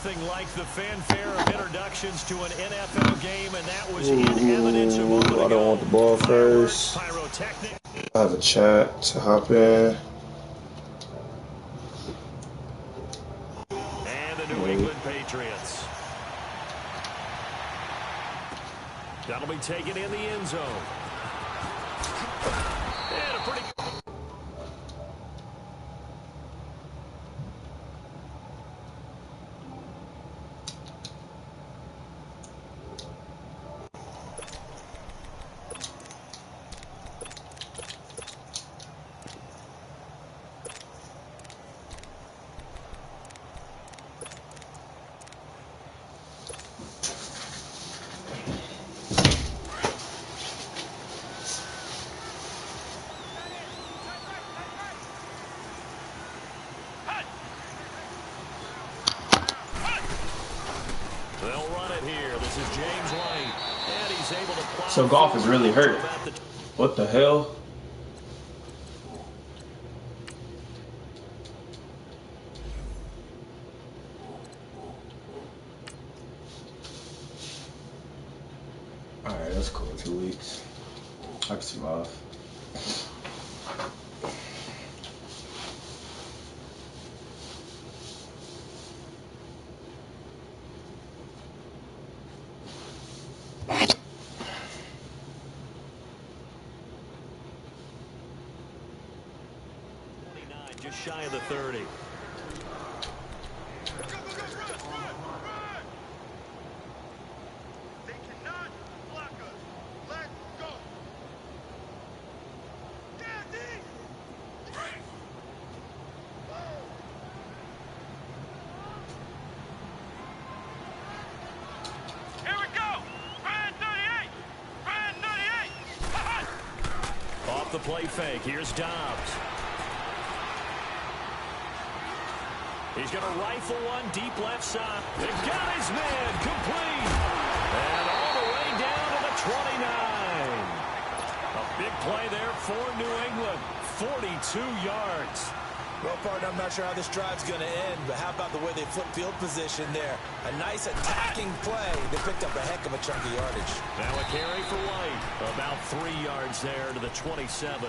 Nothing like the fanfare of introductions to an NFL game, and that was in evidence a moment ago. I don't want the ball first. I have a chat to hop in. And the New England Patriots. That'll be taken in the end zone. And a pretty... So Goff is really hurt. What the hell? Alright, that's cool. 2 weeks. I can survive. Just shy of the 30. They cannot block us. Let's go. Daddy! Here we go. Brand 98. Brand 98. Off the play fake. Here's Dobbs. He's going to rifle one deep left side. They got his man complete. And all the way down to the 29. A big play there for New England. 42 yards. Well, partner, I'm not sure how this drive's going to end, but how about the way they flip field position there? A nice attacking play. They picked up a heck of a chunk of yardage. Now a carry for White. About 3 yards there to the 27.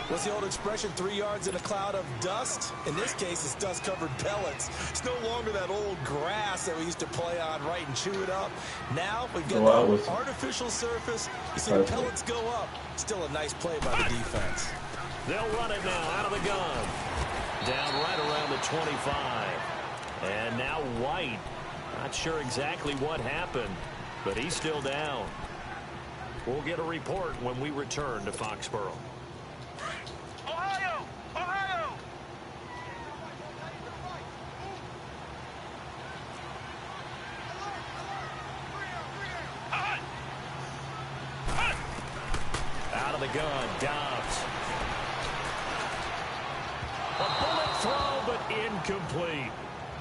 What's the old expression, 3 yards in a cloud of dust? In this case, it's dust-covered pellets. It's no longer that old grass that we used to play on, right, and chew it up. Now we've got that artificial surface. You see the pellets go up. Still a nice play by the defense. They'll run it now out of the gun. Down right around the 25. And now White. Not sure exactly what happened, but he's still down. We'll get a report when we return to Foxborough. Ohio! Ohio! Out of the gun, Dobbs. A bullet throw, but incomplete.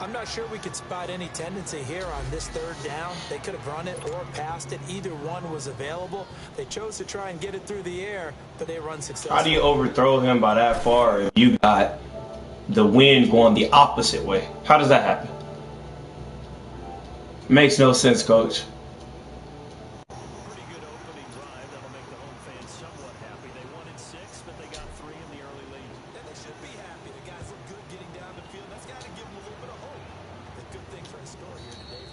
I'm not sure we could spot any tendency here on this third down. They could have run it or passed it. Either one was available. They chose to try and get it through the air, but they run successfully. How do you overthrow him by that far if you got the wind going the opposite way? How does that happen? Makes no sense, coach. Pretty good opening drive. That'll make the home fans somewhat happy. They wanted 6, but they got 3 in the early lead. And they should be happy. The guys look good getting down the field. That's got to give them a little bit of hope. A good thing for a score here today.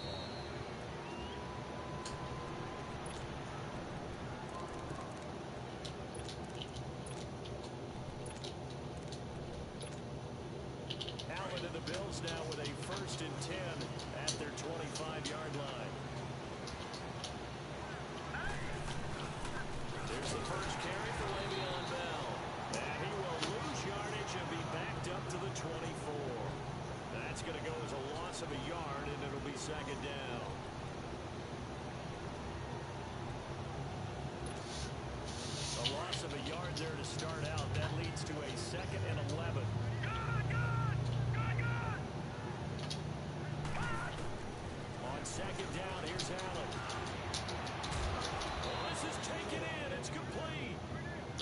Allen to the Bills now with a 1st and 10 at their 25-yard line. There's the first carry for Le'Veon Bell. And he will lose yardage and be backed up to the 24. That's going to go as a loss of a yard, and it'll be 2nd down. A loss of a yard there to start out. That leads to a 2nd and 11. On 2nd down, here's Allen. Well, this is taken in. It's complete.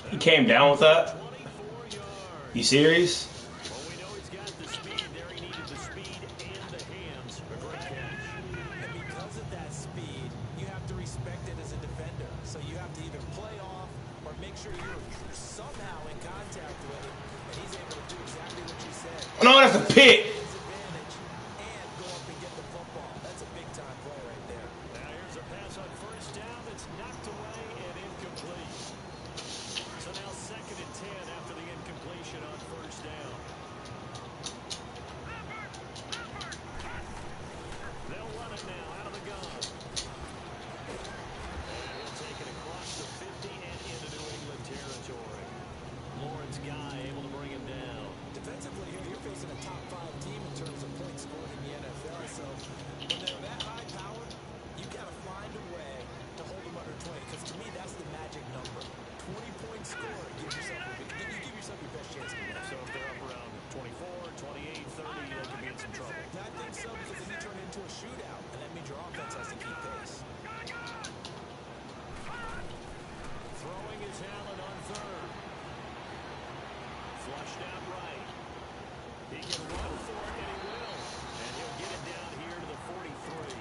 He came down with that? 24 yards. You serious? Well, we know he's got the speed there. He needed the speed and the hands. That's a pick. And go up and get the football. That's a big time play right there. Now here's a pass on first down that's knocked away and incomplete. So now 2nd and 10 after the incompletion on first down. They'll run it now out of the gun. And he'll take it across the 50 and into New England territory. Lawrence Guy able to bring him down. Defensively here, you're facing a top 5 team in terms of points scored in the NFL. So when they're that high powered, you got to find a way to hold them under 20. Because to me, that's the magic number. 20 points scored gives yourself you give yourself your best chance to win. So if they're up around 24, 28, 30, they could be in some trouble. I think so, because then you turn it into a shootout, and that means your offense has to keep pace. Throwing is Allen on 3rd. Flushed out right. He can run for it, and he will. And he'll get it down here to the 43.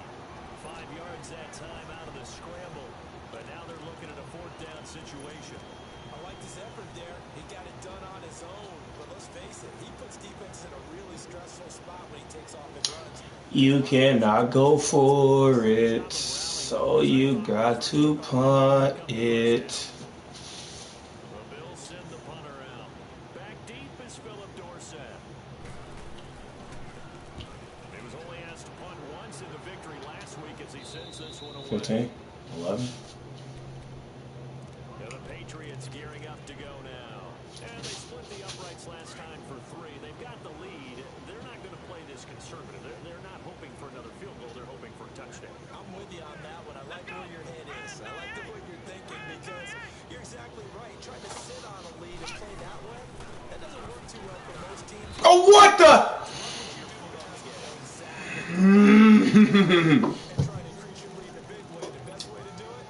5 yards that time out of the scramble. But now they're looking at a 4th down situation. I like his effort there. He got it done on his own. But let's face it, he puts defense in a really stressful spot when he takes off and runs. You cannot go for it, so you got to punt it. The Bills send the punter out. Back deep is Philip Dorsett. He was only asked to punt once in the victory last week as he sends this one away. 15, 11. The Patriots gearing up to go now. And they split the uprights last time for 3. They've got the lead. They're not going to play this conservative. They're not hoping for another field goal. They're hoping for a touchdown. I'm with you on that one. I like where your head is. I like the way you're thinking because you're exactly right. Trying to sit on a lead and play that way, that doesn't work too well for most teams. Oh, what the? And trying to increase your lead the big way. The best way to do it?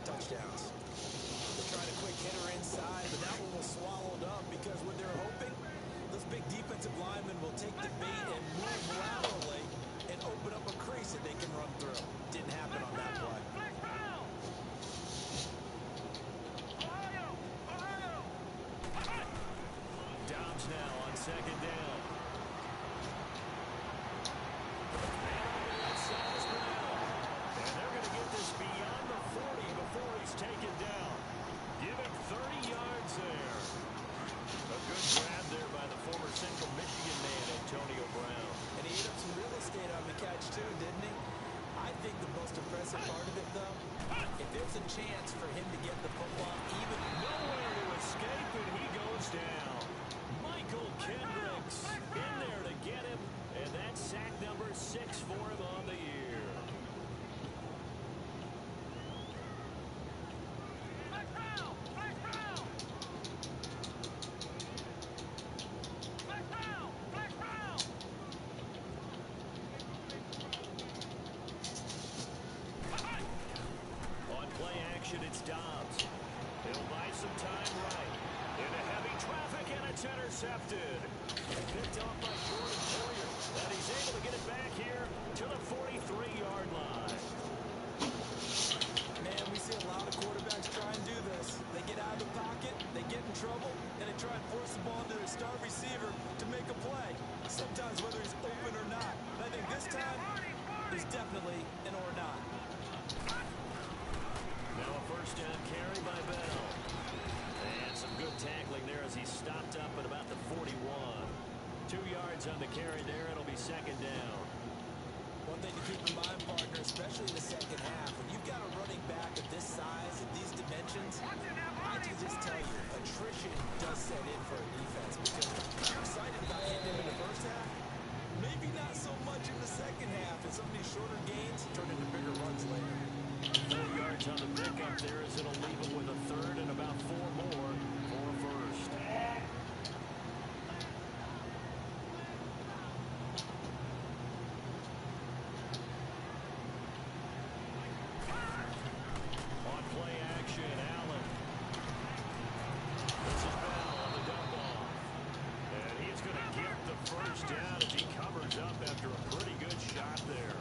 Touchdowns. They're trying to quick hitter inside, but that one was swallowed up because what they're hoping, those big defensive linemen will take the bait and move laterally and open up a crease that they can run through. Didn't happen on that play. Dobbs now on 2nd down. And they're going to get this beyond the 40 before he's taken down. Give him 30 yards there. A good grab there by the former Central Michigan man, Antonio Brown. And he ate up some real estate on the catch too, didn't he? I think the most impressive part of it, though, if there's a chance for him to get the football even Nowhere to escape, and he goes down. Michael Kendricks in there to get him, and that's sack number 6 for him on the year. On play action, it's Dobbs. He'll buy some time right. Into heavy traffic, and it's intercepted. Picked off by Jordan Poyer. And he's able to get it back here to the 43-yard line. Man, we see a lot of quarterbacks try and do this. They get out of the pocket, they get in trouble, and they try and force the ball to their star receiver to make a play. Sometimes whether he's open or not. But I think this time, there's definitely an or not. Now a first down carry by Bell. And some good tackling there as he stopped up at about the 41. 2 yards on the carry there. It'll be 2nd down. One thing to keep in mind, partner, especially in the second half, when you've got a running back of this size and these dimensions, I can just tell you, attrition does set in for a defense because you're excited about hitting him in the first half. Maybe not so much in the second half, and some of these shorter gains turn into bigger runs later. 4 yards on the pickup there as it'll leave him with a 3rd and about 4 more for a first. On play action, Allen. This is Bell on the dump off. And he's going to get the first down as he covers up after a pretty good shot there.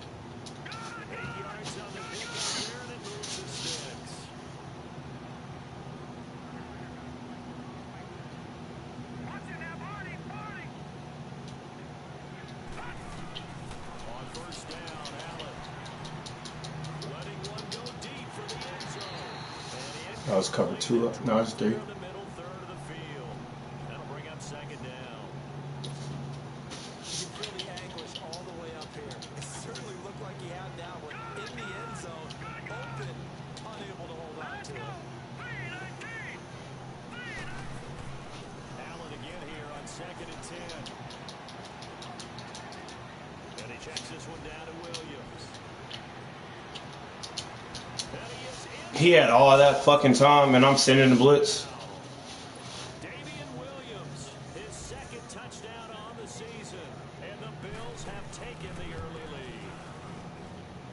8 yards on the pickup there, and it moves to 6. That was cover 2. Now it's 3. He had all that fucking time, and I'm sending the blitz. His second touchdown on the season, and the Bills have taken the early lead.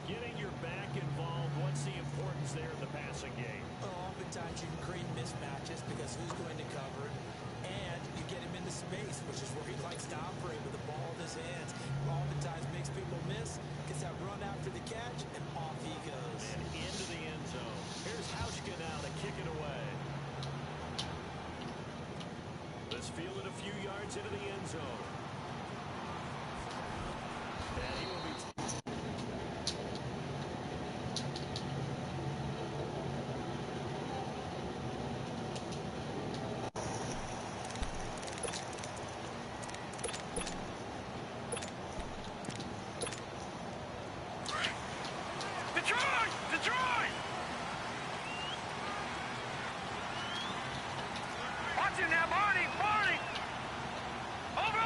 Getting your back involved, what's the importance there in the passing game? Well, oftentimes you can create mismatches because who's going to cover it, and you get him into space, which is where he likes to operate with the ball in his hands. Oftentimes makes people miss, gets that run after the catch, and off he goes. And into the end zone. Here's Hauschka now to kick it away. Let's field it a few yards into the end zone. And he will be... Detroit! Detroit! Watch him now, Barney! Barney! Over!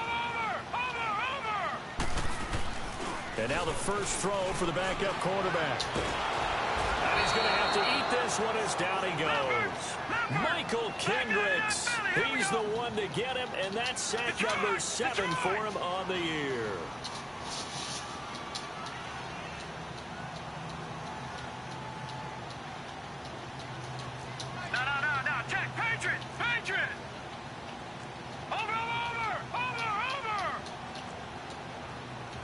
And now the first throw for the backup quarterback. And he's going to have to eat this one as down he goes. Michael Kendricks. He's the one to get him, and that's sack number 7 for him on the year. No. Check. Patriot! Over!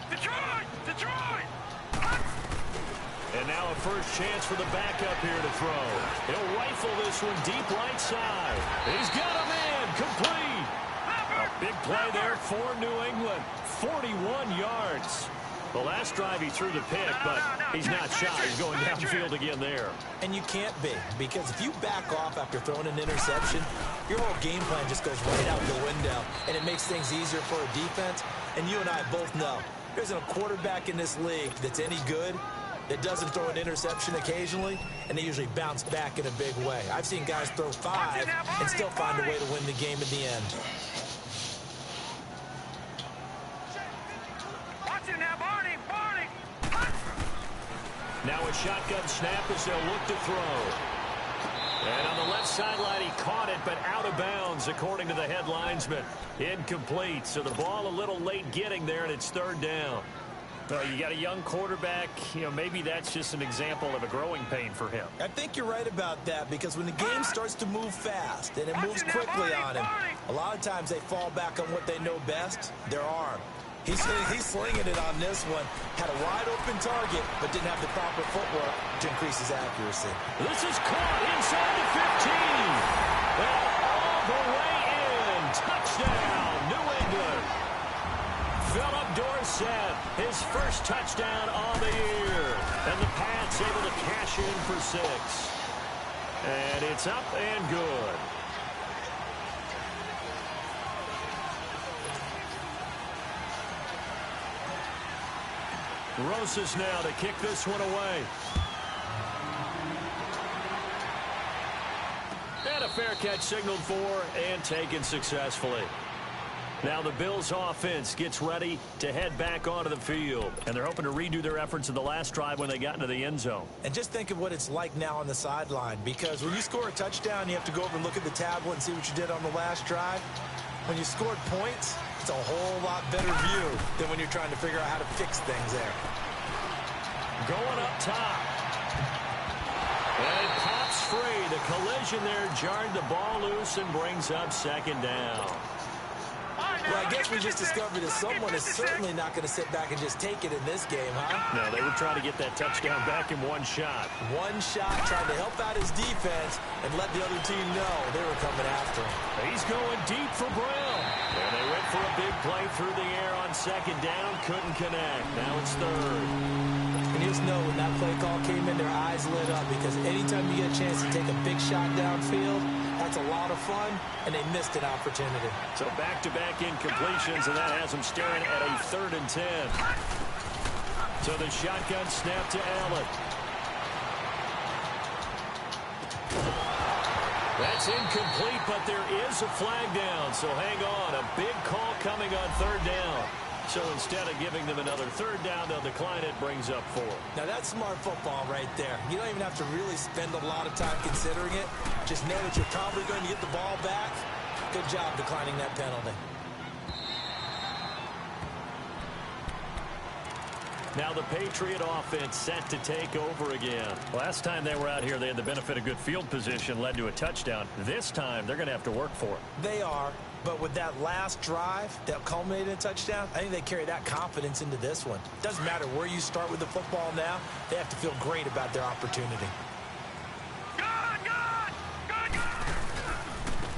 Detroit! And now a first chance for the backup here to throw. He'll rifle this one deep right side. He's got him in. Complete. A big play there for New England. 41 yards. The last drive he threw the pick, but he's not shy. He's going downfield again there. And you can't be, because if you back off after throwing an interception, your whole game plan just goes right out the window, and it makes things easier for a defense. And you and I both know there isn't a quarterback in this league that's any good that doesn't throw an interception occasionally, and they usually bounce back in a big way. I've seen guys throw 5 and still find a way to win the game in the end. Now a shotgun snap as they'll look to throw. And on the left sideline, he caught it, but out of bounds, according to the head linesman. Incomplete, so the ball a little late getting there, and it's 3rd down. Well, you got a young quarterback. Maybe that's just an example of a growing pain for him. I think you're right about that, because when the game starts to move fast and it moves quickly on him, a lot of times they fall back on what they know best, their arm. He's slinging it on this one. Had a wide-open target, but didn't have the proper footwork to increase his accuracy. This is caught inside the 15. And all the way in. Touchdown, New England. Philip Dorsett, his first touchdown on the year. And the Pats able to cash in for 6. And it's up and good. Rosas now to kick this one away. And a fair catch signaled for and taken successfully. Now the Bills offense gets ready to head back onto the field. And they're hoping to redo their efforts in the last drive when they got into the end zone. And just think of what it's like now on the sideline, because when you score a touchdown, you have to go over and look at the tablet and see what you did on the last drive. When you scored points, it's a whole lot better view than when you're trying to figure out how to fix things there. Going up top. And it pops free. The collision there jarred the ball loose and brings up 2nd down. Well, I guess we just discovered that someone is certainly not going to sit back and just take it in this game, huh? No, they were trying to get that touchdown back in one shot. One shot, trying to help out his defense and let the other team know they were coming after him. He's going deep for Brown. And they went for a big play through the air on 2nd down. Couldn't connect. Now it's 3rd. And you just know when that play call came in, their eyes lit up because anytime you get a chance to take a big shot downfield, that's a lot of fun, and they missed an opportunity. So back-to-back incompletions, and that has them staring at a 3rd and 10. So the shotgun snap to Allen. That's incomplete, but there is a flag down. So hang on, a big call coming on 3rd down. So instead of giving them another 3rd down, they'll decline it, brings up 4. Now that's smart football right there. You don't even have to really spend a lot of time considering it. Just know that you're probably going to get the ball back. Good job declining that penalty. Now the Patriot offense set to take over again. Last time they were out here, they had the benefit of good field position, led to a touchdown. This time, they're going to have to work for it. They are, but with that last drive that culminated in a touchdown, I think they carry that confidence into this one. Doesn't matter where you start with the football now, they have to feel great about their opportunity.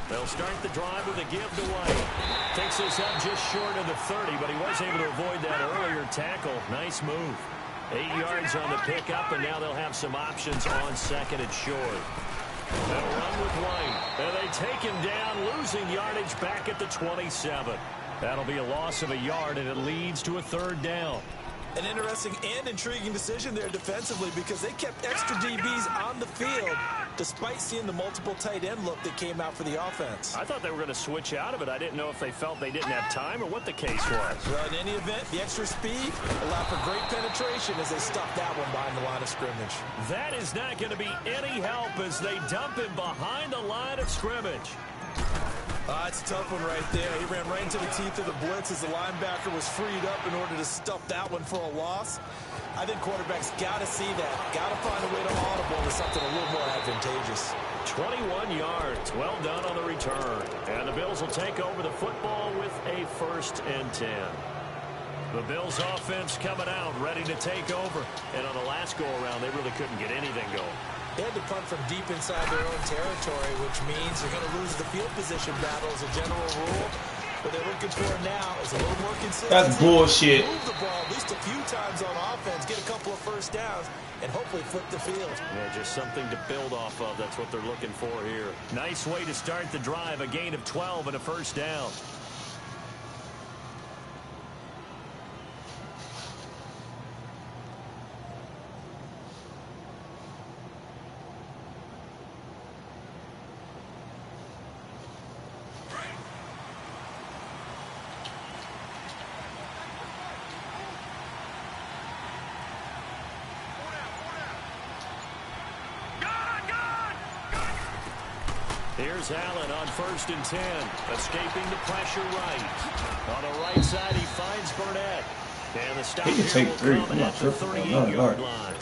They'll start the drive with a give to White. Takes us up just short of the 30, but he was able to avoid that earlier tackle. Nice move. 8 yards on the pickup, and now they'll have some options on 2nd and short. They'll run with White. And they take him down, losing yardage back at the 27. That'll be a loss of a yard, and it leads to a 3rd down. An interesting and intriguing decision there defensively because they kept extra DBs on the field despite seeing the multiple tight end look that came out for the offense. I thought they were going to switch out of it. I didn't know if they felt they didn't have time or what the case was. Well, in any event, the extra speed allowed for great penetration as they stuffed that one behind the line of scrimmage. That is not going to be any help as they dump him behind the line of scrimmage. It's a tough one right there. He ran right into the teeth of the blitz as the linebacker was freed up in order to stuff that one for a loss. I think quarterbacks got to see that. Got to find a way to audible to something a little more advantageous. 21 yards. Well done on the return. And the Bills will take over the football with a 1st and 10. The Bills offense coming out, ready to take over. And on the last go-around, they really couldn't get anything going. They had to punt from deep inside their own territory, which means they're going to lose the field position battle as a general rule. What they're looking for now is a little more consistency. That's bullshit. Move the ball at least a few times on offense, get a couple of 1st downs, and hopefully flip the field. Yeah, just something to build off of. That's what they're looking for here. Nice way to start the drive. A gain of 12 and a 1st down. Here's Allen on 1st and 10. Escaping the pressure right. On the right side, he finds Burnett. And the stop He can here take will 3. come I'm not at the tripping. 38-yard line.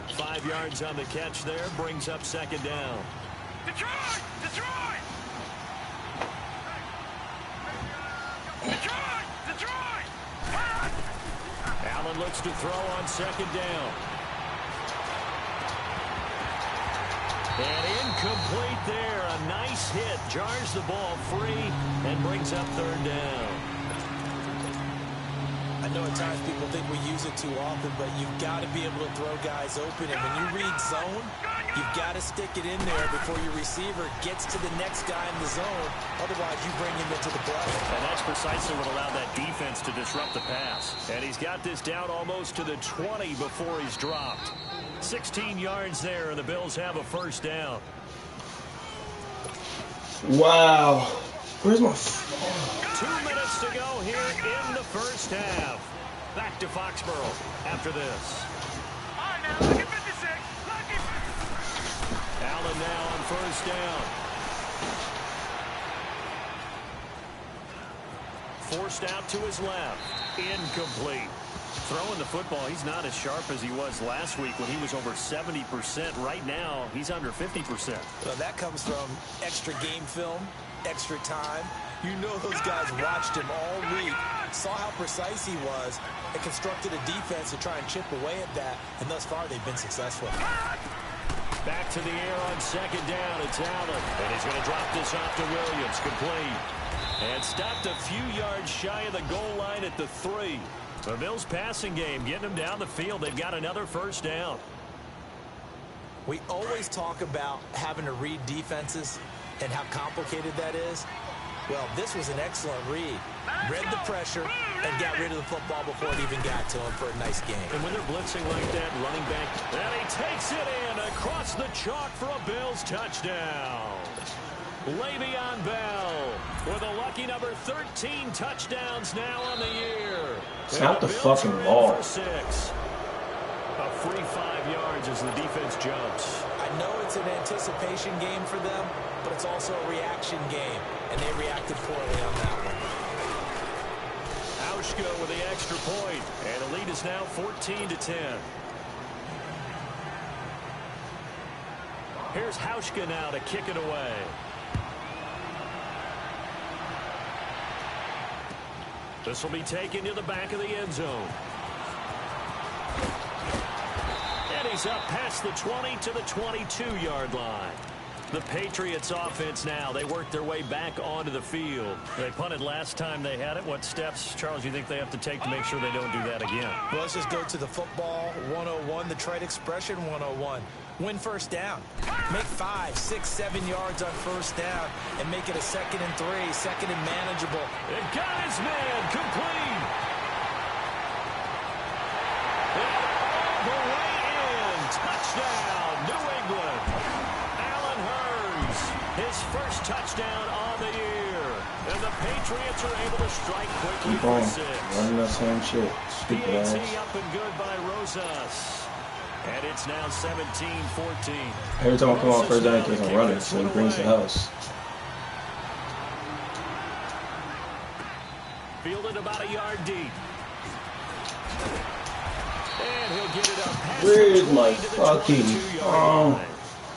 5 yards on the catch there. Brings up 2nd down. Detroit! Detroit! Detroit! Detroit! Allen looks to throw on 2nd down. And incomplete there. A nice hit. Jars the ball free and brings up 3rd down. I know at times people think we use it too often, but you've got to be able to throw guys open. And when you read zone, you've got to stick it in there before your receiver gets to the next guy in the zone. Otherwise, you bring him into the play. And that's precisely what allowed that defense to disrupt the pass. And he's got this down almost to the 20 before he's dropped. 16 yards there, and the Bills have a 1st down. Wow. Where's my... 2 minutes to go here in the 1st half. Back to Foxborough after this. All right, now, look at 56. Look at... Allen now on 1st down. Forced out to his left. Incomplete. Throwing the football, he's not as sharp as he was last week when he was over 70%. Right now, he's under 50%. Well, that comes from extra game film, extra time. You know those guys watched him all week, saw how precise he was, and constructed a defense to try and chip away at that, and thus far they've been successful. Back to the air on 2nd down. It's Allen, and he's going to drop this off to Williams. Complete. And stopped a few yards shy of the goal line at the 3. The Bills passing game getting them down the field. They've got another first down. We always talk about having to read defenses and how complicated that is. Well, this was an excellent read. Read the pressure and got rid of the football before it even got to him for a nice game. And when they're blitzing like that, running back, and he takes it in across the chalk for a Bills touchdown. Le'Veon Bell with a lucky number 13 touchdowns now on the year. Snap the fucking ball. A free 5 yards as the defense jumps. I know it's an anticipation game for them, but it's also a reaction game, and they reacted poorly on that one. Auschko with the extra point, and the lead is now 14-10. Here's Hauschka now to kick it away. This will be taken to the back of the end zone. And he's up past the 20 to the 22-yard line. The Patriots offense now, they work their way back onto the field. They punted last time they had it. What steps, Charles, you think they have to take to make sure they don't do that again? Well, let's just go to the football 101, the trade expression 101. Win first down. Make 5, 6, 7 yards on first down and make it a 2nd and 3, 2nd and manageable. It got his man complete. And all the way in. Touchdown, New England. Allen Hurns, his first touchdown on the year. And the Patriots are able to strike quickly Keep on for 6. running that same shit. Stupid ass. PAT up and good by Rosas. And it's now 17-14. Every time I come on first down, he doesn't run it, so he brings the house. Fielded about a yard deep. And he'll get it up past Where's the my 20 to the fucking 22-yard line.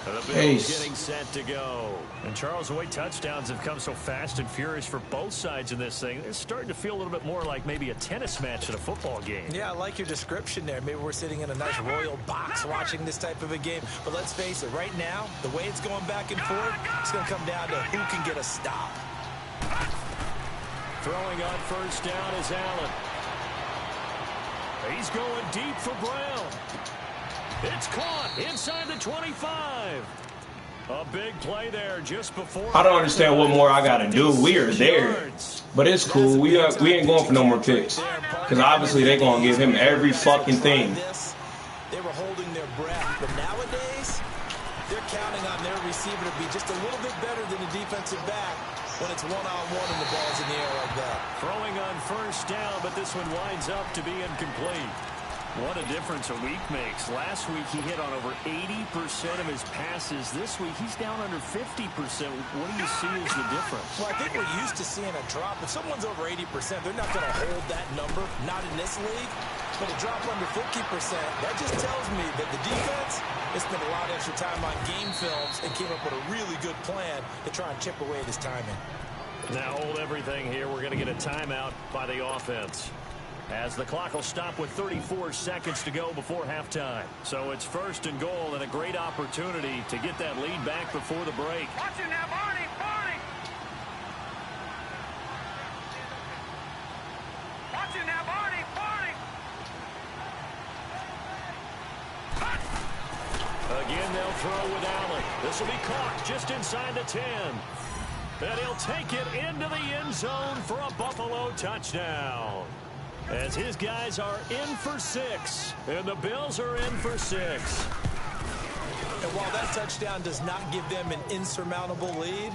The Bills face? getting set to go. And Charles, the way touchdowns have come so fast and furious for both sides in this thing, it's starting to feel a little bit more like maybe a tennis match at a football game. Yeah, I like your description there. Maybe we're sitting in a nice royal box watching this type of a game. But let's face it, right now, the way it's going back and forth, it's going to come down to who can get a stop. Throwing on first down is Allen. He's going deep for Brown. It's caught inside the 25. A big play there just before. I don't understand what more I gotta do. We are there, but it's cool. We ain't going for no more picks, because obviously they're gonna give him every fucking thing. They were holding their breath, but nowadays they're counting on their receiver to be just a little bit better than the defensive back when it's one-on-one and the ball's in the air like that. Throwing on first down, but this one winds up to be incomplete. What a difference a week makes. Last week he hit on over 80% of his passes. This week he's down under 50%. What do you see as the difference? Well, I think we're used to seeing a drop. If someone's over 80%, they're not going to hold that number, not in this league. But a drop under 50%, that just tells me that the defense has spent a lot of extra time on game films and came up with a really good plan to try and chip away at his timing. Now hold everything here. We're going to get a timeout by the offense, as the clock will stop with 34 seconds to go before halftime. So it's first and goal and a great opportunity to get that lead back before the break. Watch it now, Barney, Barney. Watch it now, Barney, Barney. Again, they'll throw with Allen. This will be caught just inside the 10. And he'll take it into the end zone for a Buffalo touchdown, as his guys are in for 6, and the Bills are in for 6. And while that touchdown does not give them an insurmountable lead,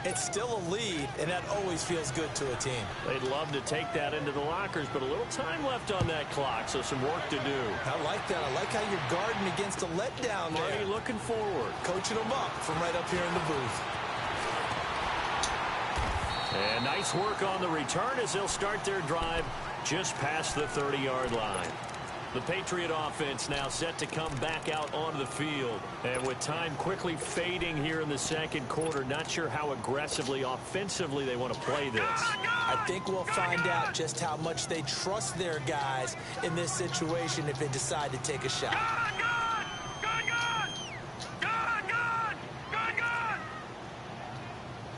it's still a lead, and that always feels good to a team. They'd love to take that into the lockers, but a little time left on that clock, so some work to do. I like that. I like how you're guarding against a letdown there. Marty looking forward. Coaching them up from right up here in the booth. And nice work on the return as they'll start their drive just past the 30-yard line. The Patriot offense now set to come back out onto the field. And with time quickly fading here in the second quarter, not sure how aggressively, offensively they want to play this. I think we'll find out just how much they trust their guys in this situation if they decide to take a shot.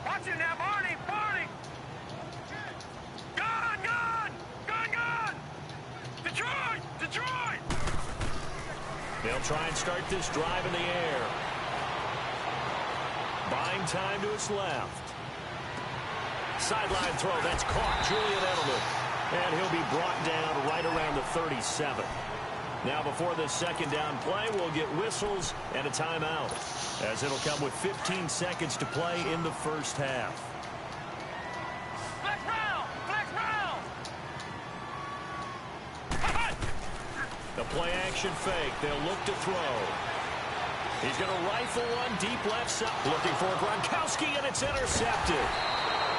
Watch it now, Barney, Barney. Good. They'll try and start this drive in the air. Buying time to his left. Sideline throw, that's caught. Julian Edelman. And he'll be brought down right around the 37. Now before this second down play, we'll get whistles and a timeout, as it'll come with 15 seconds to play in the first half. Flex round! Flex round! The play action fake. They'll look to throw. He's going to rifle one deep left side. Looking for Gronkowski, and it's intercepted.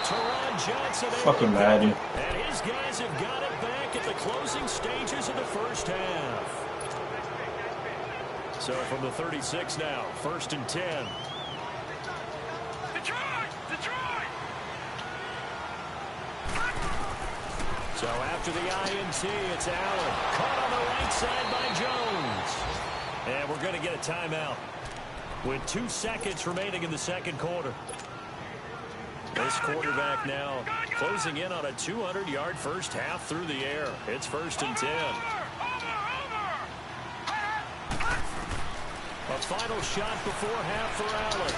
Teron Johnson. Fucking Madden. And his guys have got it back at the closing stages of the first half. So from the 36 now, 1st and 10. Detroit! Detroit! So after the INT, it's Allen. Caught on the right side by Jones. And we're going to get a timeout with 2 seconds remaining in the second quarter. This quarterback now closing in on a 200-yard first half through the air. It's 1st and 10. A final shot before half for Allen.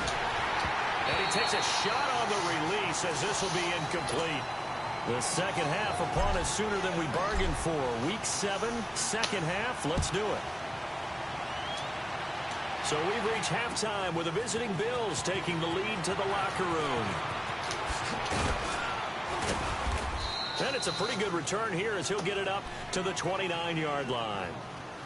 And he takes a shot on the release, as this will be incomplete. The second half upon us sooner than we bargained for. Week 7, second half. Let's do it. So we've reached halftime with the visiting Bills taking the lead to the locker room. And it's a pretty good return here as he'll get it up to the 29-yard line.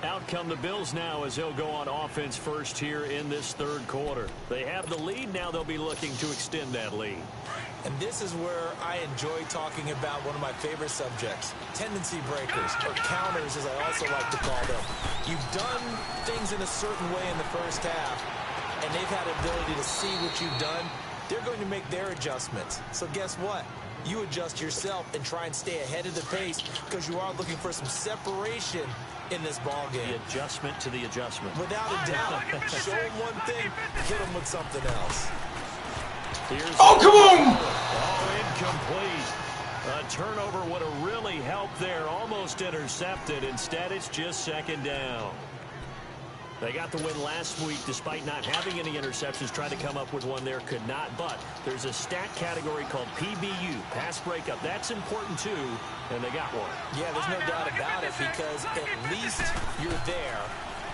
Out come the Bills now as they'll go on offense first here in this third quarter. They have the lead. Now they'll be looking to extend that lead. And this is where I enjoy talking about one of my favorite subjects, tendency breakers, or counters as I also like to call them. You've done things in a certain way in the first half, and they've had the ability to see what you've done. They're going to make their adjustments. So guess what? You adjust yourself and try and stay ahead of the pace because you are looking for some separation in this ball game. The adjustment to the adjustment. Without a doubt. Show them one thing, hit them with something else. Oh, come on! Oh, incomplete. A turnover would have really helped there. Almost intercepted. Instead, it's just second down. They got the win last week despite not having any interceptions. Tried to come up with one there, could not. But there's a stat category called PBU, pass breakup. That's important too, and they got one. Yeah, there's no doubt about it because at least you're there,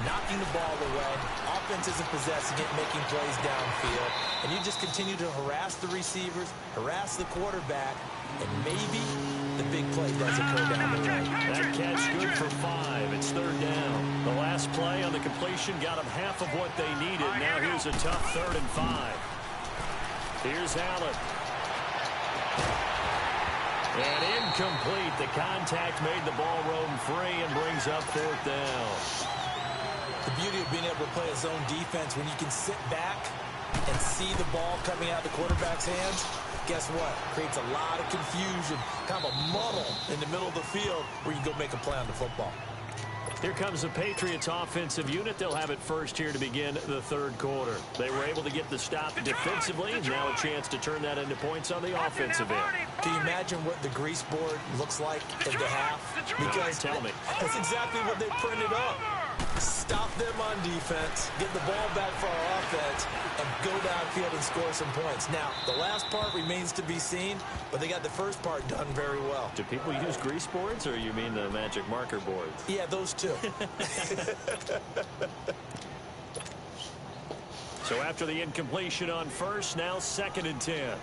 knocking the ball away. Offense isn't possessing it, making plays downfield. And you just continue to harass the receivers, harass the quarterback, and maybe the big play does occur down the road. That catch good for 5. It's third down. The last play on the completion got them half of what they needed. Now here's a tough 3rd and 5. Here's Allen. And incomplete. The contact made the ball roam free and brings up 4th down. The beauty of being able to play a zone defense when you can sit back and see the ball coming out of the quarterback's hands, guess what? Creates a lot of confusion, kind of a muddle in the middle of the field where you can go make a play on the football. Here comes the Patriots offensive unit. They'll have it first here to begin the third quarter. They were able to get the stop defensively. Now a chance to turn that into points on the offensive end. Can you imagine what the grease board looks like at the half? Because tell me. That's exactly what they printed up. Stop them on defense, get the ball back for our offense, and go downfield and score some points. Now, the last part remains to be seen, but they got the first part done very well. Do people use grease boards, or you mean the magic marker boards? Yeah, those two. So after the incompletion on first, now 2nd and 10.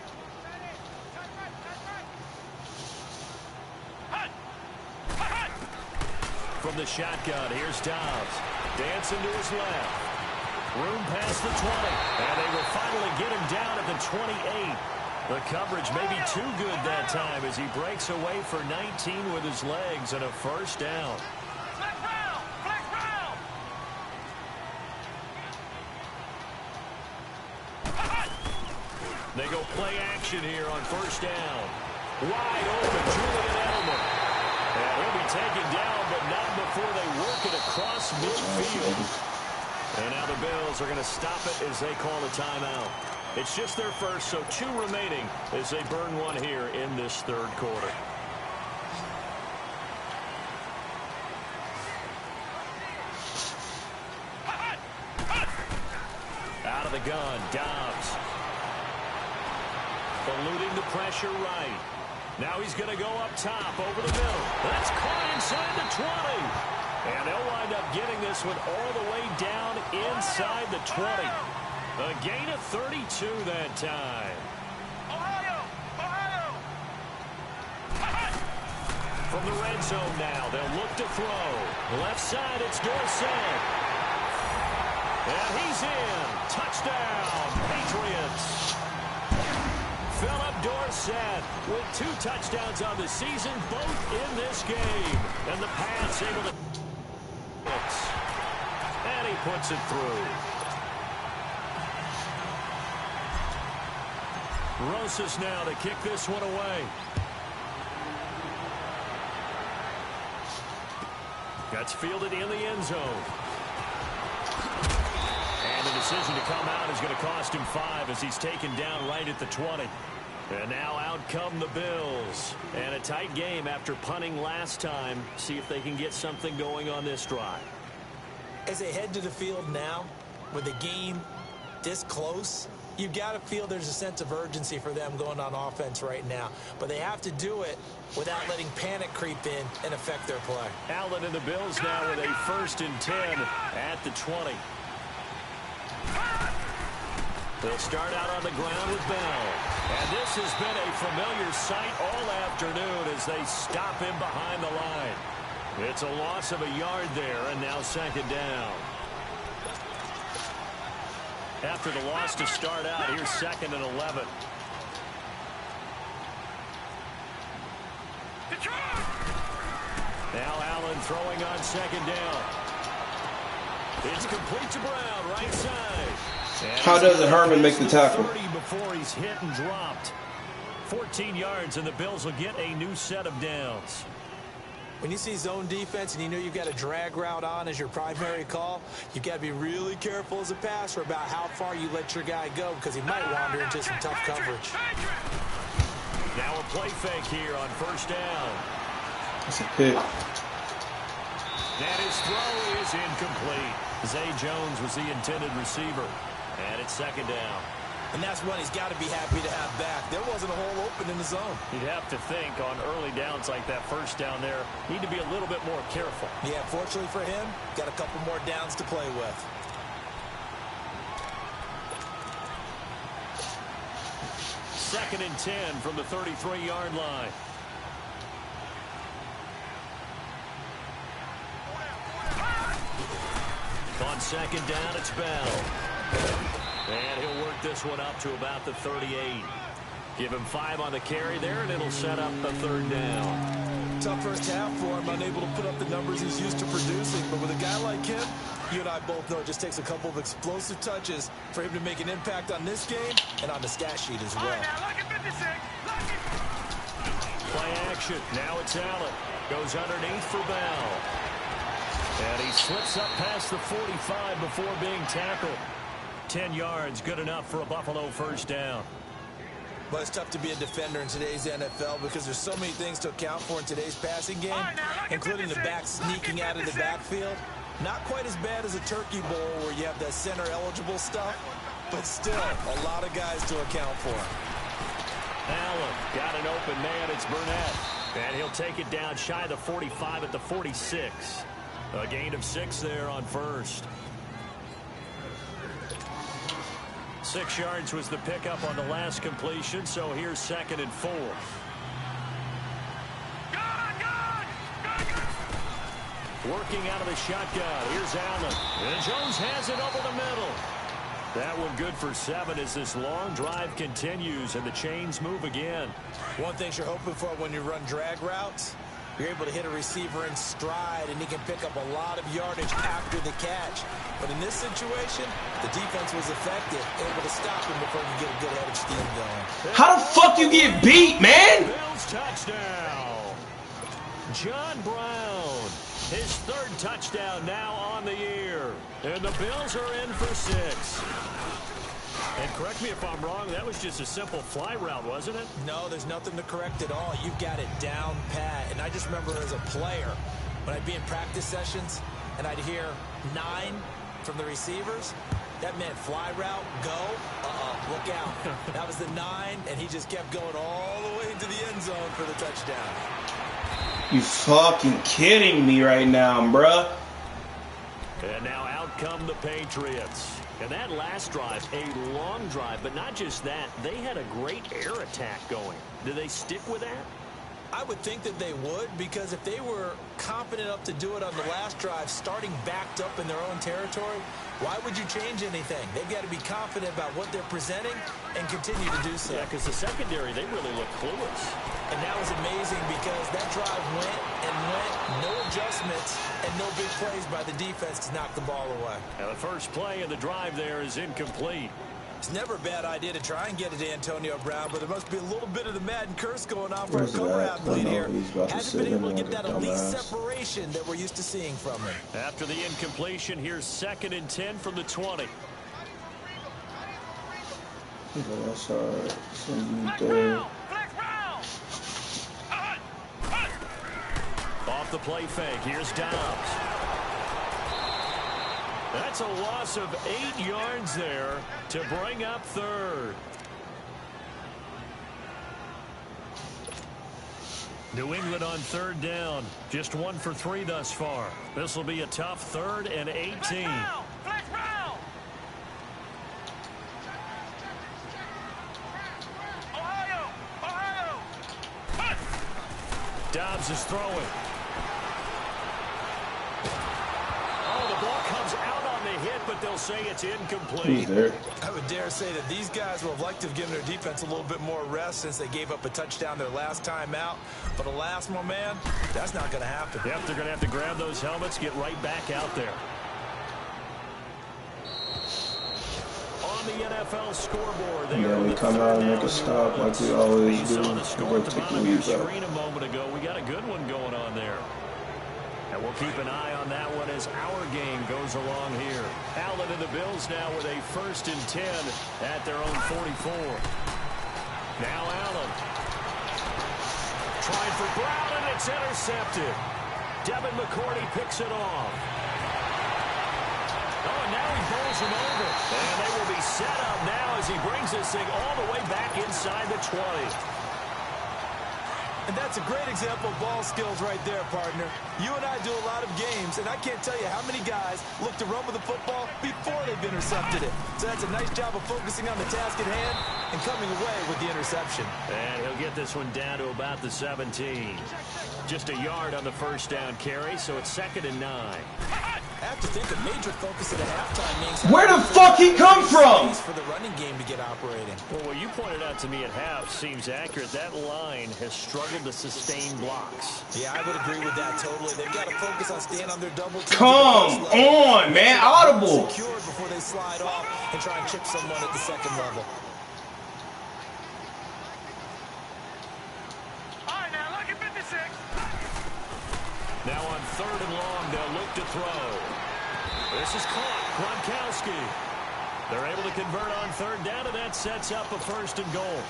From the shotgun, here's Dobbs. Dancing to his left. Room past the 20. And they will finally get him down at the 28. The coverage may be too good that time as he breaks away for 19 with his legs and a first down. Flex round! Flex round! They go play action here on first down. Wide open, Julian Edelman. And he'll be taken down, but not before they work it across midfield. And now the Bills are going to stop it as they call a timeout. It's just their first, so 2 remaining as they burn one here in this third quarter. the gun. Dobbs. Eluding the pressure right. Now he's going to go up top over the middle. That's caught inside the 20. And they'll wind up getting this one all the way down inside the 20. A gain of 32 that time. Ohio! Ohio! From the red zone now, they'll look to throw. Left side, it's Dorsett. And he's in. Touchdown, Patriots. Philip Dorsett with 2 touchdowns on the season, both in this game. And the pass able to... And he puts it through. Rosas now to kick this one away. That's fielded in the end zone. And the decision to come out is going to cost him 5 as he's taken down right at the 20. And now out come the Bills. And a tight game after punting last time. See if they can get something going on this drive. As they head to the field now, with the game this close, you've got to feel there's a sense of urgency for them going on offense right now. But they have to do it without letting panic creep in and affect their play. Allen and the Bills now with a 1st and 10 at the 20. They'll start out on the ground with Bell. And this has been a familiar sight all afternoon as they stop him behind the line. It's a loss of a yard there, and now 2nd down. After the loss to start out, here's 2nd and 11. Now Allen throwing on 2nd down. It's complete to Brown, right side. How doesn't Herman make the tackle? 30 before he's hit and dropped. 14 yards, and the Bills will get a new set of downs. When you see zone defense and you know you've got a drag route on as your primary call, you've got to be really careful as a passer about how far you let your guy go because he might wander into some tough coverage. Now a play fake here on 1st down. That's a pick. And his throw is incomplete. Zay Jones was the intended receiver. And it's 2nd down. And that's one he's got to be happy to have back. There wasn't a hole open in the zone. You'd have to think on early downs like that 1st down there, need to be a little bit more careful. Yeah, fortunately for him, got a couple more downs to play with. Second and 10 from the 33-yard line. On 2nd down, it's Bell. And he'll work this one up to about the 38. Give him 5 on the carry there, and it'll set up a 3rd down. Tough first half for him, unable to put up the numbers he's used to producing. But with a guy like him, you and I both know it just takes a couple of explosive touches for him to make an impact on this game and on the stat sheet as well. Play action. Now it's Allen. Goes underneath for Bell. And he slips up past the 45 before being tackled. 10 yards, good enough for a Buffalo 1st down. But it's tough to be a defender in today's NFL because there's so many things to account for in today's passing game, including the back sneaking out of the backfield. Not quite as bad as a turkey bowl where you have that center-eligible stuff, but still a lot of guys to account for. Allen got an open man. It's Burnett. And he'll take it down shy of the 45 at the 46. A gain of 6 there on 1st. 6 yards was the pickup on the last completion, so here's 2nd and 4. Working out of the shotgun. Here's Allen. And Jones has it over the middle. That one good for 7 as this long drive continues and the chains move again. One thing you're hoping for when you run drag routes, you're able to hit a receiver in stride and he can pick up a lot of yardage after the catch. But in this situation, the defense was effective, able to stop him before he could get a good head of steam going. How the fuck you get beat, man? Bills touchdown. John Brown, his 3rd touchdown now on the year. And the Bills are in for 6. And correct me if I'm wrong, that was just a simple fly route, wasn't it? No, there's nothing to correct at all. You've got it down pat. And I just remember as a player, when I'd be in practice sessions and I'd hear 9 from the receivers, That meant fly route, go. Look out. That was the 9, and he just kept going all the way into the end zone for the touchdown. You fucking kidding me right now, bruh. And now out come the Patriots. And that last drive, a long drive, but not just that. They had a great air attack going. Do they stick with that? I would think that they would, because if they were confident enough to do it on the last drive, starting backed up in their own territory, why would you change anything? They've got to be confident about what they're presenting and continue to do so. Yeah, because the secondary, they really look clueless. And that was amazing because that drive went and went, no adjustments, and no big plays by the defense to knock the ball away. Now the first play of the drive there is incomplete. It's never a bad idea to try and get it to Antonio Brown, but there must be a little bit of the Madden curse going on for a cover athlete here. Hasn't been able to get that elite separation that we're used to seeing from him. After the incompletion, here's 2nd and 10 from the 20. That's all right. There. Off the play fake, here's Dobbs. That's a loss of 8 yards there to bring up 3rd. New England on 3rd down. Just 1 for 3 thus far. This will be a tough 3rd and 18. Dobbs is throwing. The ball comes out on the hit, but they'll say it's incomplete. I would dare say that these guys would have liked to have given their defense a little bit more rest since they gave up a touchdown their last time out. But alas, my man, that's not going to happen. Yep, they're going to have to grab those helmets, get right back out there. On the NFL scoreboard, we come out and make a stop like we always do. Saw the score at the bottom of your screen a moment ago. We got a good one going on there. And we'll keep an eye on that one as our game goes along here. Allen and the Bills now with a 1st and 10 at their own 44. Now Allen. Trying for Brown, and it's intercepted. Devin McCourty picks it off. Oh, and now he bowls him over. And they will be set up now as he brings this thing all the way back inside the 20. And that's a great example of ball skills right there, partner. You and I do a lot of games, and I can't tell you how many guys look to run with the football before they've intercepted it. So that's a nice job of focusing on the task at hand and coming away with the interception. And he'll get this one down to about the 17. Just a yard on the 1st down carry, so it's 2nd and 9. I have to think a major focus at a halftime means where the fuck he come from? For the running game to get operating. Well, what you pointed out to me at half seems accurate. That line has struggled to sustain blocks. Yeah, I would agree with that totally. They've got to focus on staying on their double teams. Come on, man. Audible. Secured before they slide off and try and chip someone at the 2nd level. Now on 3rd and long, they'll look to throw. This is caught. Gronkowski. They're able to convert on 3rd down, and that sets up a 1st and goal.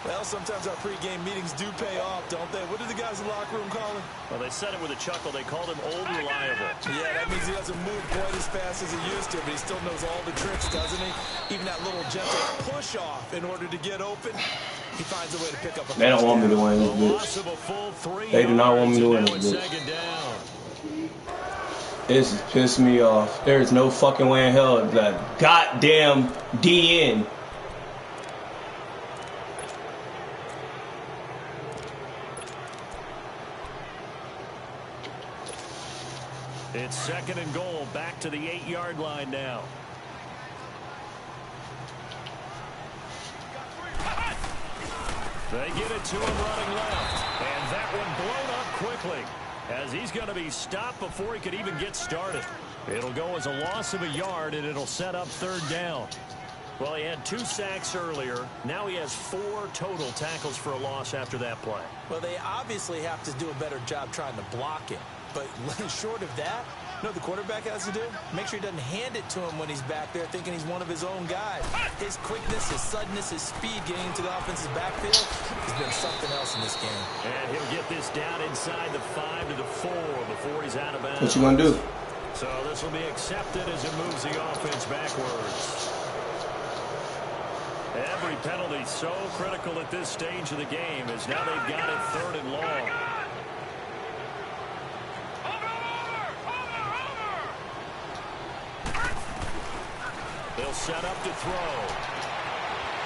Well, sometimes our pregame meetings do pay off, don't they? What do the guys in the locker room call him? Well, they said it with a chuckle. They called him Old Reliable. Yeah, that means he doesn't move quite as fast as he used to, but he still knows all the tricks, doesn't he? Even that little gentle push-off in order to get open. He finds a way to pick up a They don't want me to win this bitch. They do not want me to win this bitch. This is pissing me off. There is no fucking way in hell that goddamn DN. It's 2nd and goal, back to the 8-yard line now. They get it to him running left, and that one blown up quickly as he's going to be stopped before he could even get started. It'll go as a loss of a yard, and it'll set up 3rd down. Well, he had 2 sacks earlier. Now he has 4 total tackles for a loss after that play. Well, they obviously have to do a better job trying to block it. But short of that, you know what the quarterback has to do? Make sure he doesn't hand it to him when he's back there thinking he's one of his own guys. His quickness, his suddenness, his speed getting into the offense's backfield has been something else in this game. And he'll get this down inside the 5 to the 4 before he's out of bounds. What you gonna do? So this will be accepted as it moves the offense backwards. Every penalty so critical at this stage of the game as now they've got it 3rd and long. They'll set up to throw.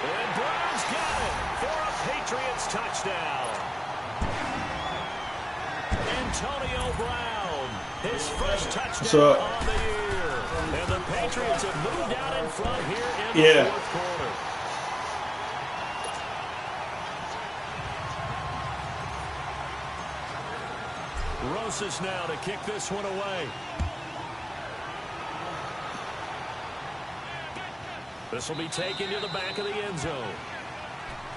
And Brown's got it for a Patriots touchdown. Antonio Brown, his first touchdown on the year. And the Patriots have moved out in front here in the 4th quarter. Rosas now to kick this one away. This will be taken to the back of the end zone.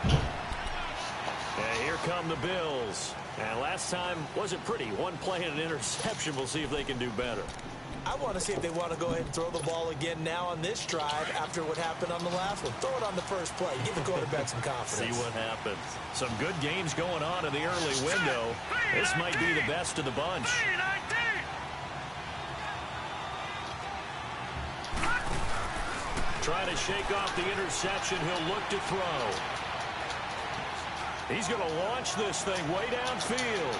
And here come the Bills. And last time wasn't pretty. One play and an interception. We'll see if they can do better. I want to see if they want to go ahead and throw the ball again now on this drive after what happened on the last one. Throw it on the first play. Give the quarterback some confidence. See what happens. Some good games going on in the early window. This might be the best of the bunch. Trying to shake off the interception. He'll look to throw. He's going to launch this thing way downfield.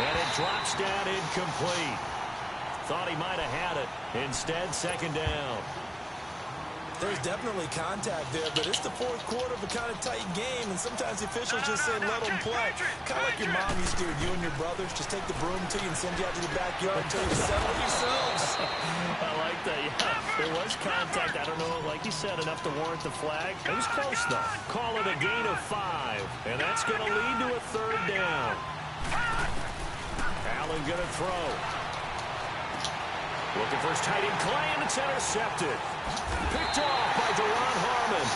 And it drops down incomplete. Thought he might have had it. Instead, 2nd down. There's definitely contact there, but it's the 4th quarter of a kind of tight game, and sometimes the officials just say let them play. Kind of like your mom used to do with you and your brothers. Just take the broom to you and send you out to the backyard until you settle yourselves. I like that, yeah. There was contact. I don't know, like you said, enough to warrant the flag. It was close, though. Call it a gain of 5, and that's going to lead to a 3rd down. Allen going to throw. Looking for his tight end, Clay, and it's intercepted. Picked off by Deron Harmon.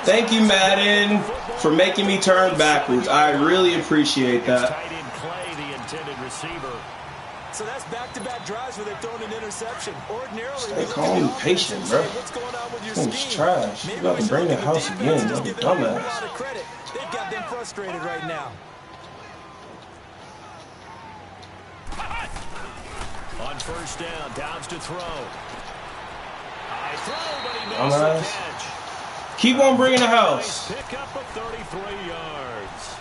Thank you, Madden, for making me turn backwards. I really appreciate that. Tight end Clay, the intended receiver. So that's back-to-back drives where they've thrown an interception. Ordinarily, Stay calm and patient, bro. What's going on with your Thing's scheme? trash. You got to bring the house again. You're a dumbass. They've got them frustrated right now. On 1st down, Downs to throw. High throw, but he missed the catch. Keep on bringing the house. Pick up of 33 yards.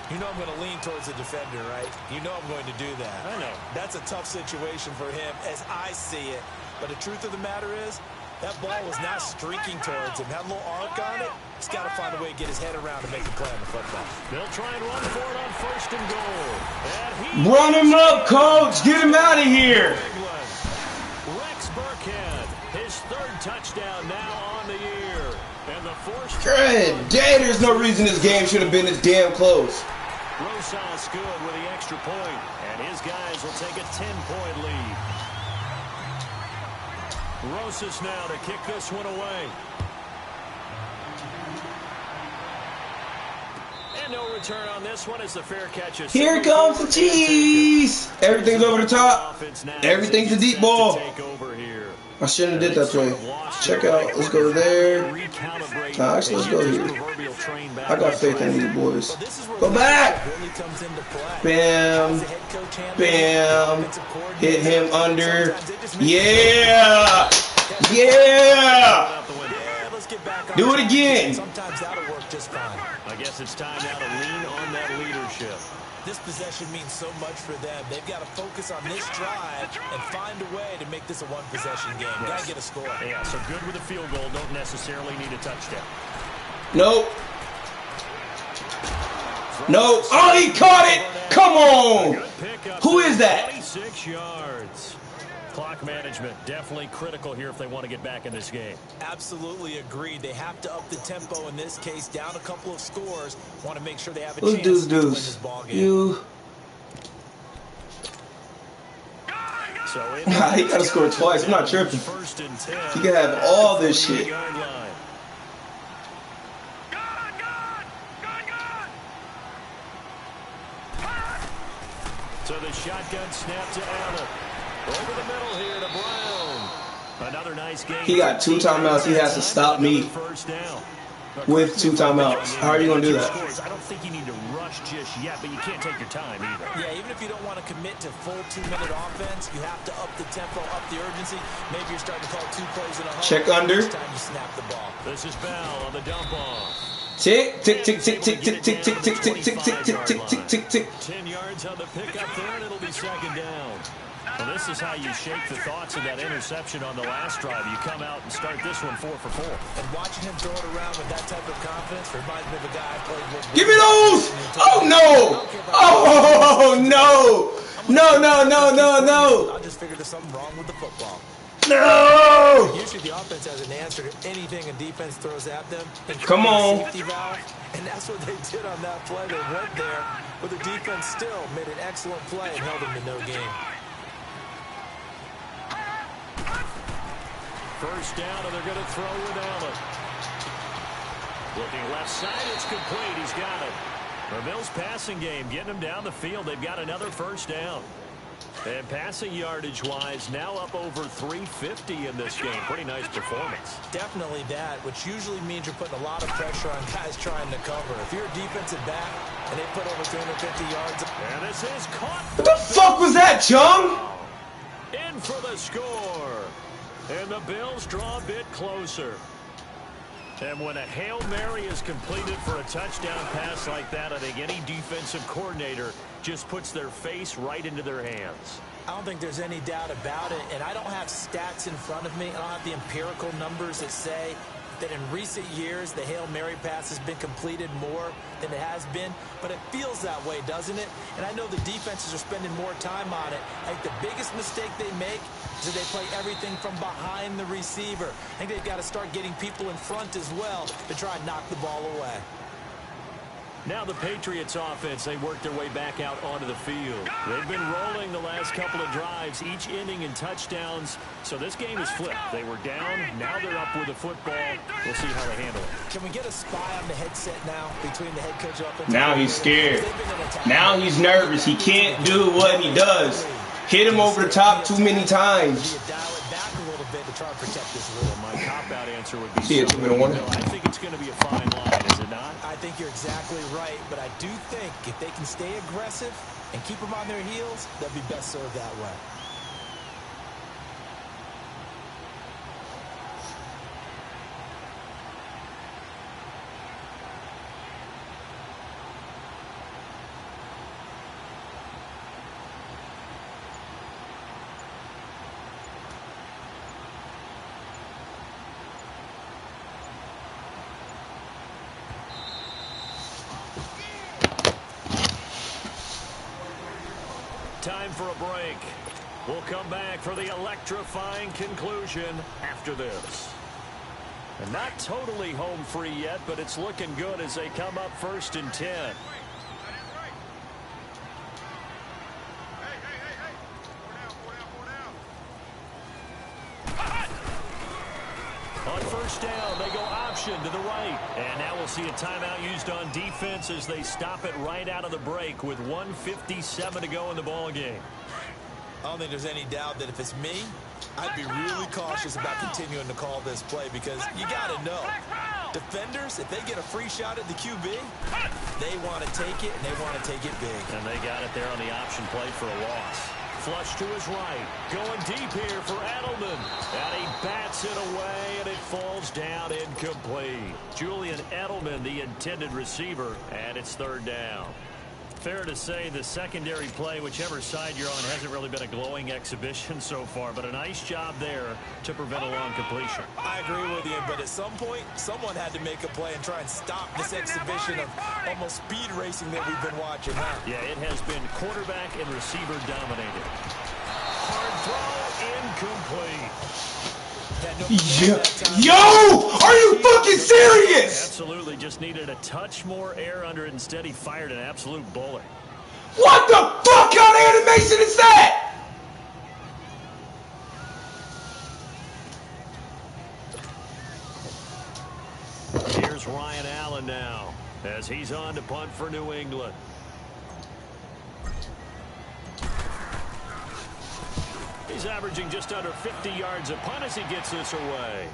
You know I'm going to lean towards the defender, right? You know I'm going to do that. I know. That's a tough situation for him as I see it. But the truth of the matter is, that ball was not streaking towards him. Had a little arc on it. He's got to find a way to get his head around to make the play on the football. They'll try and run for it on 1st and goal. Run him up, coach. Get him out of here. Rex Burkhead, his 3rd touchdown now on the year. And the 4th. Good day. There's no reason this game should have been this damn close. Rosas good with the extra point, and his guys will take a 10-point lead. Rosas now to kick this one away. And no return on this one as the fair catch is. Here comes the cheese. Everything's over the top. Everything's a deep ball. I shouldn't have did that play. Check out. Let's go there. Nah, actually, let's go here. I got faith in these boys. Go back. Bam. Bam. Hit him under. Yeah. Yeah. Do it again. Sometimes that'll work just fine. I guess it's time now to lean on that leadership. This possession means so much for them. They've got to focus on this drive and find a way to make this a one-possession game. Got to get a score. Yeah, so good with a field goal. Don't necessarily need a touchdown. Nope. No. Oh, he caught it. Come on. Who is that? 26 yards. Clock management definitely critical here if they want to get back in this game. Absolutely agreed. They have to up the tempo in this case, down a couple of scores. Want to make sure they have a chance to win this ball game. You. So He got to score twice. I'm not tripping. He can have all this shit. So the shotgun snap to Allen. Over the middle here to Brown. Another nice game. He got 2 timeouts. He has to stop me. First down. with 2 timeouts. How are you going to do that? I don't think you need to rush just yet, but you can't take your time either. Yeah, even if you don't want to commit to full 2-minute offense, you have to up the tempo, up the urgency. Maybe you're starting to call 2 plays in a hurry. Check under. It's time you snap the ball. This is Bell on the dump off. Tick, tick, tick, tick, tick, tick, tick, tick, tick, tick, tick, tick, tick, tick, tick, tick, tick. 10 yards on the pickup there, and it'll be second down. Well, this is how you shake the thoughts of that interception on the last drive. You come out and start this one 4 for 4. And watching him throw it around with that type of confidence reminds me of a guy I played with. Give me those! Oh, no! Oh, no! No, no, no, no, no! I just figured there's something wrong with the football. No! Usually the offense has an answer to anything a defense throws at them. Come on. Safety valve, and that's what they did on that play. They went there, but the defense still made an excellent play and held them to no gain. First down, and they're going to throw with Allen. Looking left side, it's complete. He's got it. The Bills' passing game, getting them down the field. They've got another first down. And passing yardage-wise, now up over 350 in this game. Pretty nice performance. Definitely that, which usually means you're putting a lot of pressure on guys trying to cover. If you're a defensive back and they put over 350 yards. And this is caught. What the fuck was that, Chung? In for the score. And the Bills draw a bit closer. And when a Hail Mary is completed for a touchdown pass like that, I think any defensive coordinator just puts their face right into their hands. I don't think there's any doubt about it, and I don't have stats in front of me. I don't have the empirical numbers that say that in recent years the Hail Mary pass has been completed more than it has been, but it feels that way, doesn't it? And I know the defenses are spending more time on it. I think the biggest mistake they make is that they play everything from behind the receiver. I think they've got to start getting people in front as well to try and knock the ball away. Now the Patriots offense, they work their way back out onto the field. They've been rolling the last couple of drives, each ending in touchdowns. So this game is flipped. They were down, now they're up with the football. We'll see how they handle it. Can we get a spy on the headset now between the head coach up and now he's scared. Now he's nervous. He can't do what he does. Hit him over the top too many times. My cop-out answer would be see it, 2-1. I think it's going to be a fine line, is it not? I think you're exactly right, but I do think if they can stay aggressive and keep them on their heels, they'll be best served that way. Time for a break. We'll come back for the electrifying conclusion after this. And not totally home free yet, but it's looking good as they come up 1st and 10. On first down, they go option to the right. And now we'll see a timeout used on defense as they stop it right out of the break with 1:57 to go in the ball game. I don't think there's any doubt that if it's me, I'd be really cautious about continuing to call this play because you got to know, defenders, if they get a free shot at the QB, they want to take it, and they want to take it big. And they got it there on the option play for a loss. Flush to his right. Going deep here for Edelman. And he bats it away, and it falls down incomplete. Julian Edelman, the intended receiver, and it's 3rd down. Fair to say the secondary play, whichever side you're on, hasn't really been a glowing exhibition so far, but a nice job there to prevent a long completion. I agree with you, but at some point, someone had to make a play and try and stop this exhibition of almost speed racing that we've been watching, huh? Yeah, it has been quarterback and receiver dominated. Hard throw, incomplete. Yo, are you fucking serious? Absolutely, just needed a touch more air under it. Instead, he fired an absolute bullet. What the fuck kind of animation is that? Here's Ryan Allen now as he's on to punt for New England. He's averaging just under 50 yards a punt as he gets this away.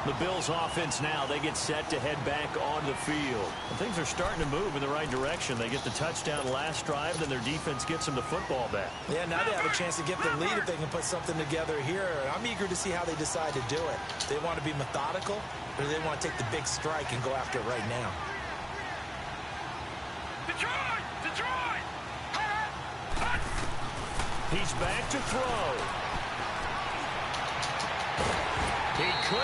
The Bills offense now, they get set to head back on the field. And things are starting to move in the right direction. They get the touchdown last drive, then their defense gets them the football back. Yeah, now they have a chance to get the lead if they can put something together here. I'm eager to see how they decide to do it. They want to be methodical, or they want to take the big strike and go after it right now. Detroit! Detroit! He's back to throw.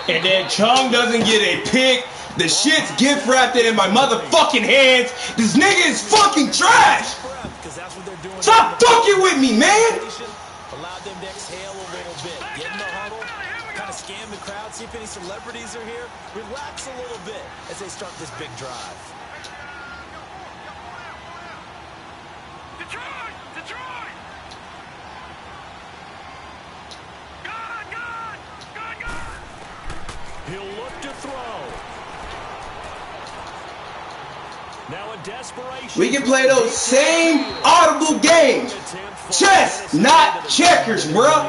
And then Chung doesn't get a pick. The shit's gift wrapped in my motherfucking hands. This nigga is fucking trash. Stop fucking with me, man. Allow them to exhale a little bit. Get in the huddle. Kind of scan the crowd. See if any celebrities are here. Relax a little bit as they start this big drive. Detroit! Detroit! He'll look to throw. Now a desperation. We can play those same audible games. Chess, not checkers, bruh.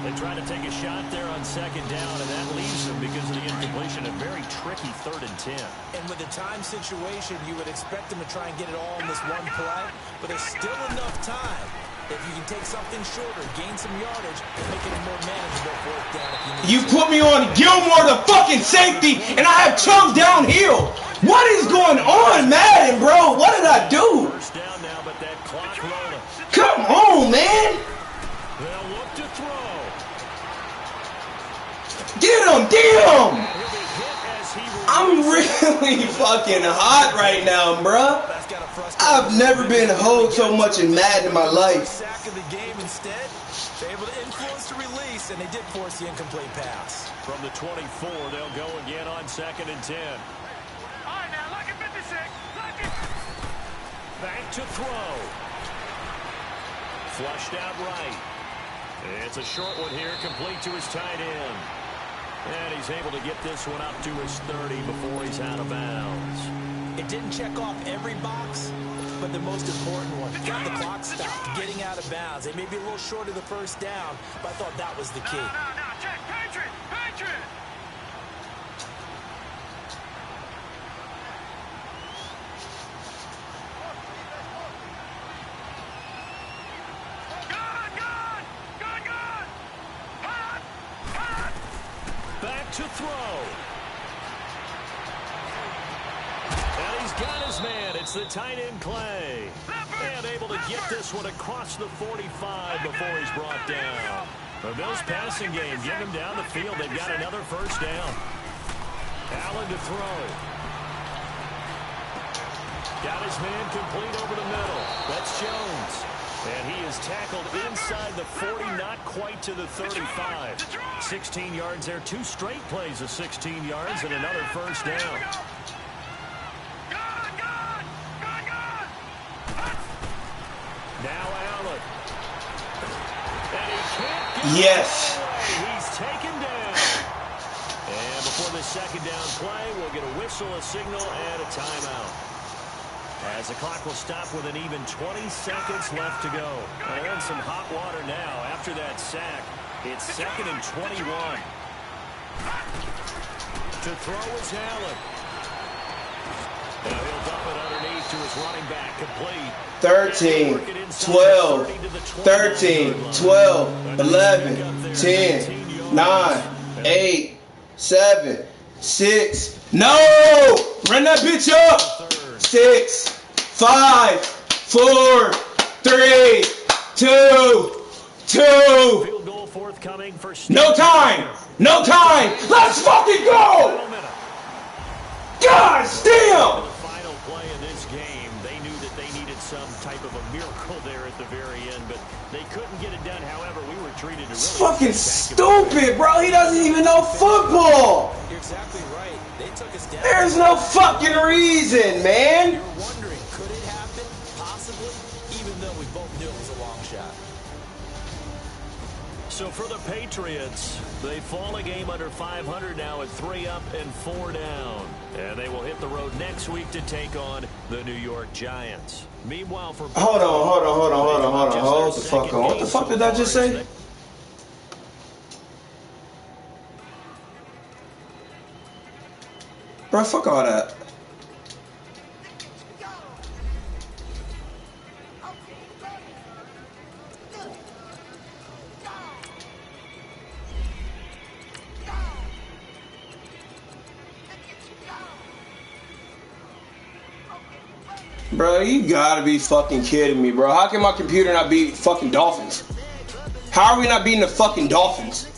They try to take a shot there on second down, and that leaves them because of the incompletion. A very tricky 3rd and 10. And with the time situation, you would expect them to try and get it all in this one play, but there's still enough time. If you can take something shorter, gain some yardage, and make it a more manageable 4th down if you need You to. put me on Gilmore, the fucking safety, and I have Chung downhill. What is going on, Madden, bro? What did I do? First down now, but that clock rolling. Come on, man. They'll look to throw. Get him, get him. He'll be hit as he I'm really fucking hot right now, bruh. That's got a frustrating. I've never been hoed so much in Madden in my life. Sack of the game instead. They're able to influence the release, and they did force the incomplete pass. From the 24, they'll go again on 2nd and 10. All right, now, look at 56. Look at... Back to throw. Flushed out right. It's a short one here, complete to his tight end. And he's able to get this one up to his 30 before he's out of bounds. It didn't check off every box, but the most important one. Got the clock stopped, getting out of bounds. They may be a little short of the 1st down, but I thought that was the key. No, check. Patriot! Patriot! Good! Hot! Back to throw. And he's got his man. It's the tight end Clay. And able to get this one across the 45 before he's brought down. The Bills passing game, getting him down the field. They've got another 1st down. Allen to throw. Got his man complete over the middle. That's Jones. And he is tackled inside the 40, not quite to the 35. 16 yards there. 2 straight plays of 16 yards and another 1st down. Now Allen. And he can't get Yes. He's taken down. And before the 2nd down play, we'll get a whistle, a signal, and a timeout. As the clock will stop with an even 20 seconds left to go. And they're in some hot water now after that sack. It's 2nd and 21. To throw is Allen. Now he'll dump it underneath to his running back, complete. 13, 12, 13, 12, 11, 10, 9, 8, 7, 6. No! Run that bitch up! 6, 5, 4, 3, 2, 2. Field goal forthcoming for No time! No time! Let's fucking go! God damn! The final play of this game, they knew that they needed some type of a miracle there at the very end, but they couldn't get it done. However, we were treated to It's really fucking stupid, bro. He doesn't even know football. You're exactly right. They took us down. There's no fucking reason, man. You were wondering, could it happen? Possibly, even though we both knew it was a long shot. So for the Patriots, they fall a game under 500 now at 3 up and 4 down. And they will hit the road next week to take on the New York Giants. Meanwhile, for Hold the fuck on. What the fuck did I just say? Bro, fuck all that. Bro, you gotta be fucking kidding me, bro. How can my computer not beat fucking Dolphins? How are we not beating the fucking Dolphins?